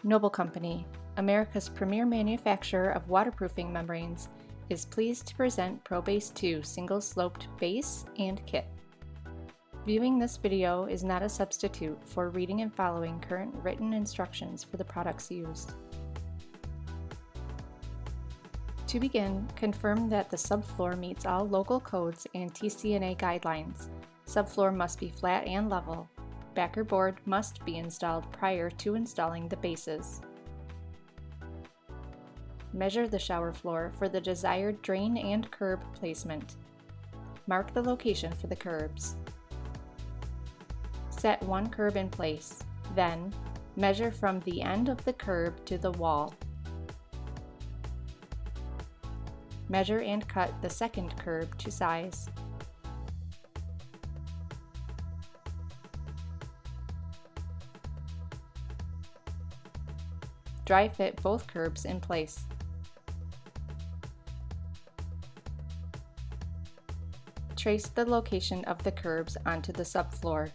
Noble Company, America's premier manufacturer of waterproofing membranes, is pleased to present ProBase 2 single-sloped base and kit. Viewing this video is not a substitute for reading and following current written instructions for the products used. To begin, confirm that the subfloor meets all local codes and TCNA guidelines. Subfloor must be flat and level. Backer board must be installed prior to installing the bases. Measure the shower floor for the desired drain and curb placement. Mark the location for the curbs. Set one curb in place, then measure from the end of the curb to the wall. Measure and cut the second curb to size. Dry fit both curbs in place. Trace the location of the curbs onto the subfloor.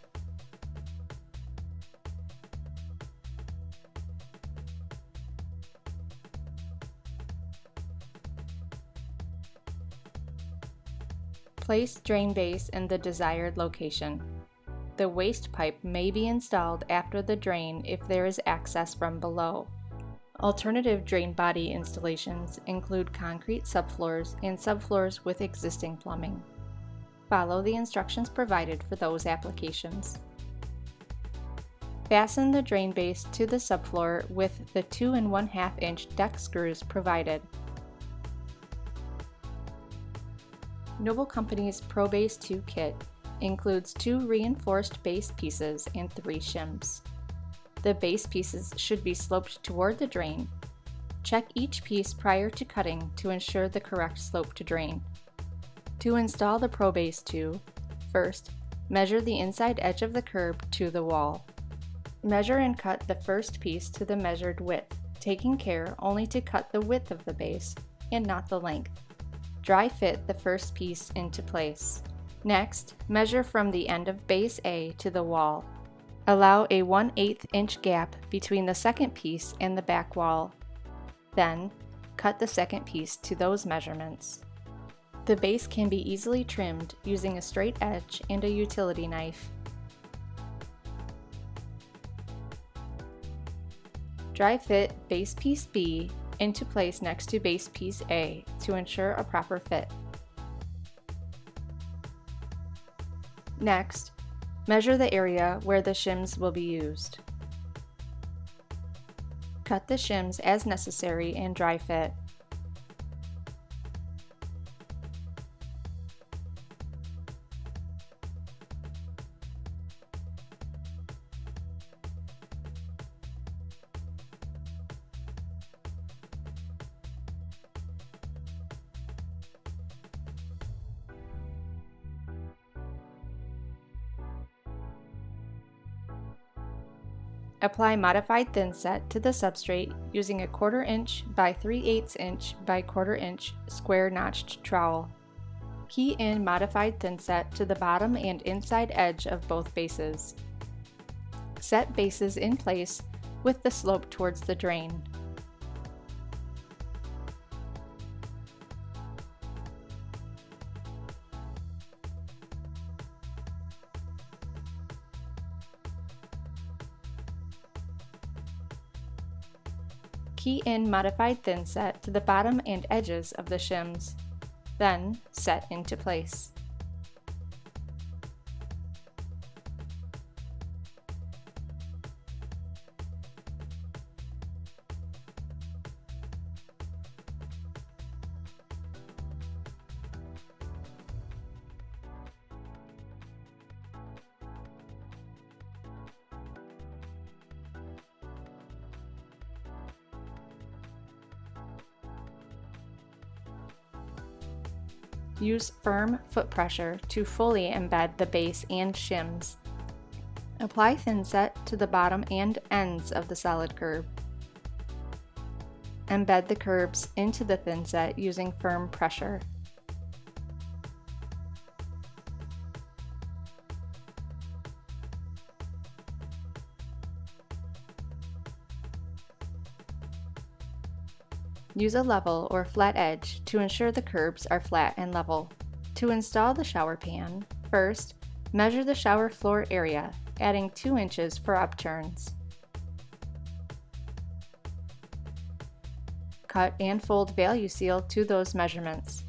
Place drain base in the desired location. The waste pipe may be installed after the drain if there is access from below. Alternative drain body installations include concrete subfloors and subfloors with existing plumbing. Follow the instructions provided for those applications. Fasten the drain base to the subfloor with the 2 1/2 inch deck screws provided. Noble Company's ProBase 2 kit includes 2 reinforced base pieces and 3 shims. The base pieces should be sloped toward the drain. Check each piece prior to cutting to ensure the correct slope to drain. To install the ProBase 2, first, measure the inside edge of the curb to the wall. Measure and cut the first piece to the measured width, taking care only to cut the width of the base and not the length. Dry fit the first piece into place. Next, measure from the end of base A to the wall. Allow a 1/8 inch gap between the second piece and the back wall. Then, cut the second piece to those measurements. The base can be easily trimmed using a straight edge and a utility knife. Dry fit base piece B into place next to base piece A to ensure a proper fit. Next, measure the area where the shims will be used. Cut the shims as necessary and dry fit. Apply modified thin set to the substrate using a 1/4 inch by 3/8 inch by 1/4 inch square notched trowel. Key in modified thin set to the bottom and inside edge of both bases. Set bases in place with the slope towards the drain. Key in modified thin set to the bottom and edges of the shims, then set into place. Use firm foot pressure to fully embed the base and shims. Apply thin set to the bottom and ends of the solid curb. Embed the curbs into the thin set using firm pressure. Use a level or flat edge to ensure the curbs are flat and level. To install the shower pan, first, measure the shower floor area, adding 2 inches for upturns. Cut and fold value seal to those measurements.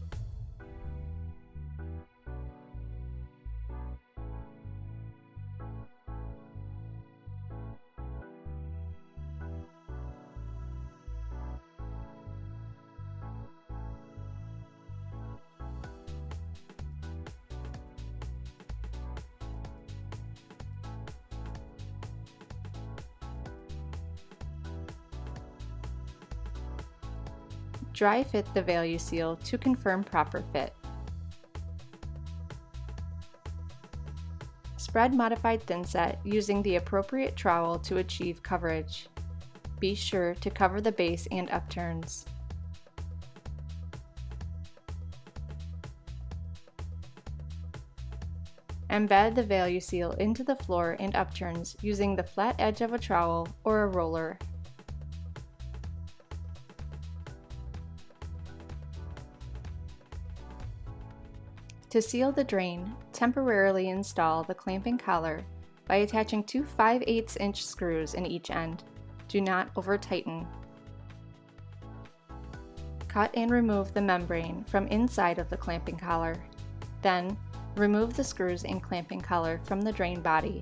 Dry fit the value seal to confirm proper fit. Spread modified thinset using the appropriate trowel to achieve coverage. Be sure to cover the base and upturns. Embed the value seal into the floor and upturns using the flat edge of a trowel or a roller. To seal the drain, temporarily install the clamping collar by attaching 2 5/8" screws in each end. Do not over-tighten. Cut and remove the membrane from inside of the clamping collar. Then, remove the screws and clamping collar from the drain body.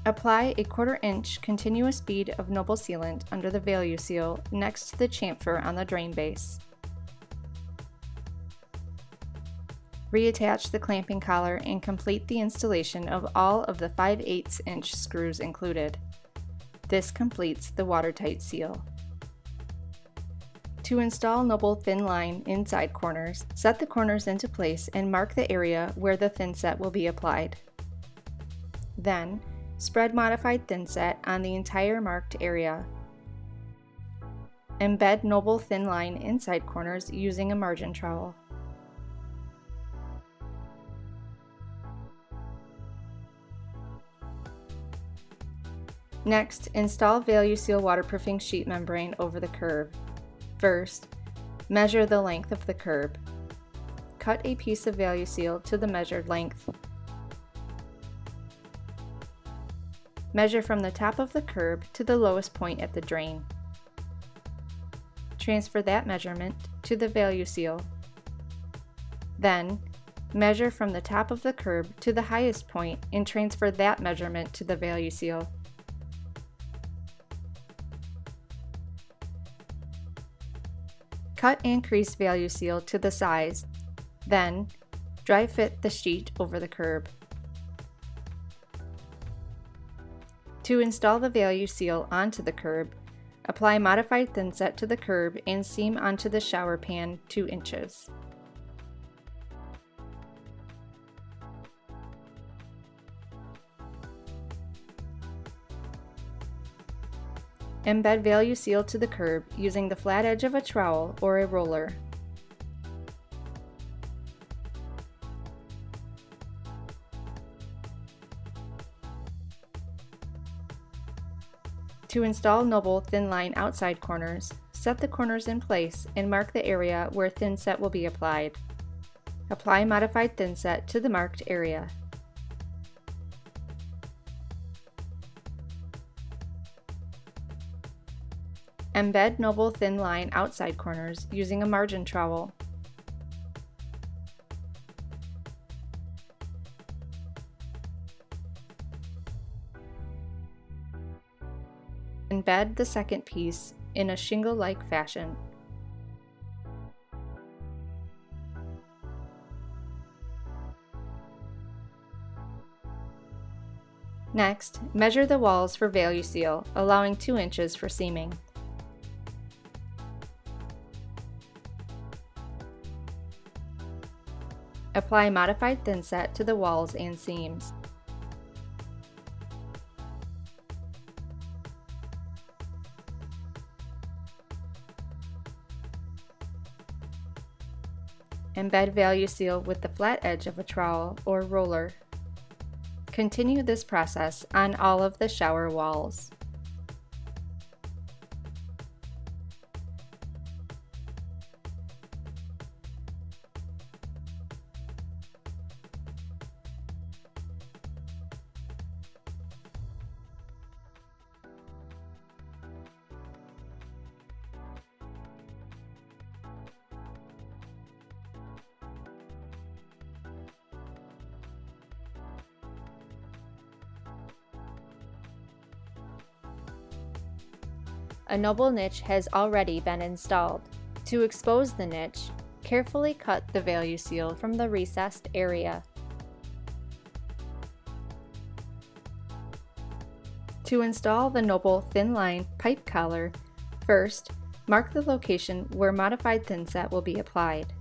Apply a 1/4 inch continuous bead of noble sealant under the value seal next to the chamfer on the drain base. Reattach the clamping collar and complete the installation of all of the 5/8" screws included. This completes the watertight seal. To install noble thin line inside corners, set the corners into place and mark the area where the thinset will be applied. Then, spread modified thinset on the entire marked area. Embed noble thin line inside corners using a margin trowel. Next, install value seal waterproofing sheet membrane over the curb. First, measure the length of the curb. Cut a piece of value seal to the measured length. Measure from the top of the curb to the lowest point at the drain. Transfer that measurement to the value seal. Then, measure from the top of the curb to the highest point and transfer that measurement to the value seal. Cut and crease value seal to the size. Then, dry fit the sheet over the curb. To install the value seal onto the curb, apply modified thinset to the curb and seam onto the shower pan 2 inches. Embed value seal to the curb using the flat edge of a trowel or a roller. To install noble thin line outside corners, set the corners in place and mark the area where thinset will be applied. Apply modified thinset to the marked area. Embed noble thin line outside corners using a margin trowel. Embed the second piece in a shingle-like fashion. Next, measure the walls for value seal, allowing 2 inches for seaming. Apply modified thinset to the walls and seams. Embed value seal with the flat edge of a trowel or roller. Continue this process on all of the shower walls. A Noble niche has already been installed. To expose the niche, carefully cut the value seal from the recessed area. To install the Noble thin line pipe collar, first, mark the location where modified thinset will be applied.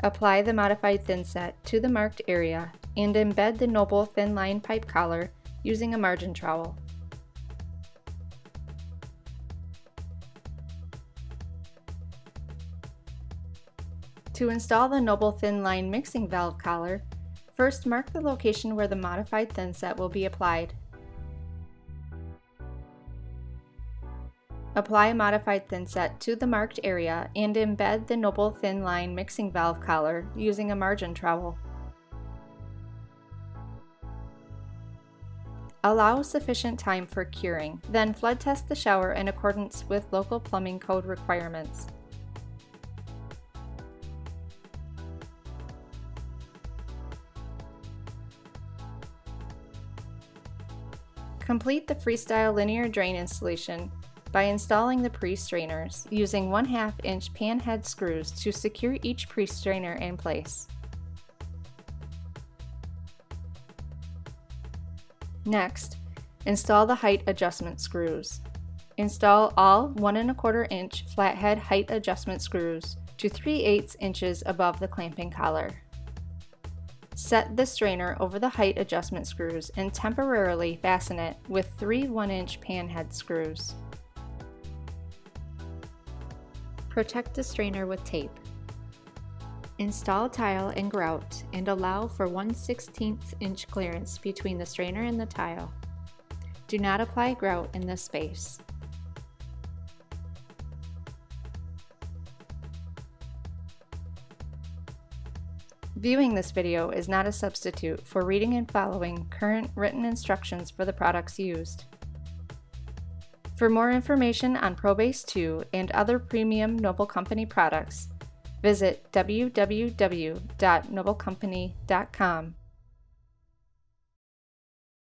Apply the modified thinset to the marked area and embed the Noble thin line pipe collar using a margin trowel. To install the Noble thin line mixing valve collar, first mark the location where the modified thinset will be applied. Apply a modified thinset to the marked area and embed the Noble thin line mixing valve collar using a margin trowel. Allow sufficient time for curing, then flood test the shower in accordance with local plumbing code requirements. Complete the FreeStyle linear drain installation by installing the pre-strainers using 1/2 inch pan head screws to secure each pre-strainer in place. Next, install the height adjustment screws. Install all 1 1/4 inch flathead height adjustment screws to 3/8 inches above the clamping collar. Set the strainer over the height adjustment screws and temporarily fasten it with 3 1-inch pan head screws. Protect the strainer with tape. Install tile and grout and allow for 1/16 inch clearance between the strainer and the tile. Do not apply grout in this space. Viewing this video is not a substitute for reading and following current written instructions for the products used. For more information on ProBase 2 and other premium Noble Company products, visit www.noblecompany.com